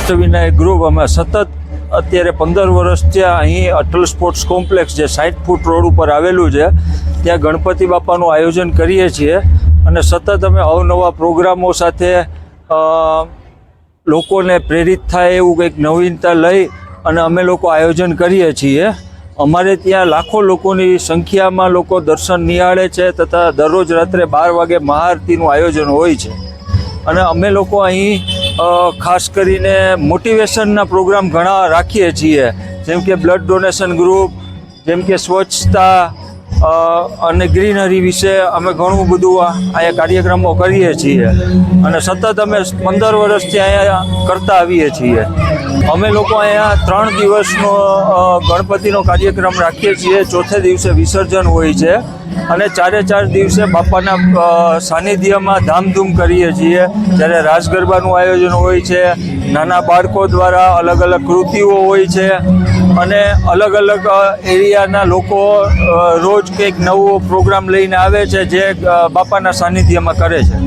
Ashtavinayak group અમે સતત અત્યારે 15 વર્ષથી અહીં અટલ સ્પોર્ટ્સ કોમ્પ્લેક્સ જે 60 ફૂટ રોડ ઉપર આવેલું છે ત્યાં ગણપતિ બાપાનું આયોજન કરીએ છીએ અને સતત અમે અવનવા પ્રોગ્રામો સાથે લોકોને પ્રેરિત થાય એવું કંઈક નવીનતા લઈ અને અમે લોકો આયોજન કરીએ છીએ। અમારે ત્યાં લાખો લોકોની સંખ્યામાં લોકો દર્શન નિહાળે છે તથા દરરોજ રાત્રે 12 વાગે મહાઆરતીનું આયોજન હોય છે અને અમે લોકો અહીં ખાસ કરીને મોટિવેશનના પ્રોગ્રામ ઘણા રાખીએ છીએ, જેમ કે બ્લડ ડોનેશન ગ્રુપ, જેમ કે સ્વચ્છતા અને ગ્રીનરી વિશે અમે ઘણું બધું અહીંયા કાર્યક્રમો કરીએ છીએ અને સતત અમે 15 વર્ષથી અહીંયા કરતા આવીએ છીએ। અમે લોકો અહીંયા 3 દિવસનો ગણપતિનો કાર્યક્રમ રાખીએ છીએ। ચોથે દિવસે વિસર્જન હોય છે અને 4 દિવસે બાપાના સાનિધ્યમાં ધામધૂમ કરીએ છીએ। જ્યારે રાસ ગરબાનું આયોજન હોય છે, નાના બાળકો દ્વારા અલગ અલગ કૃતિઓ હોય છે અને અલગ અલગ એરિયાના લોકો રોજ કંઈક નવો પ્રોગ્રામ લઈને આવે છે જે બાપાના સાનિધ્યમાં કરે છે।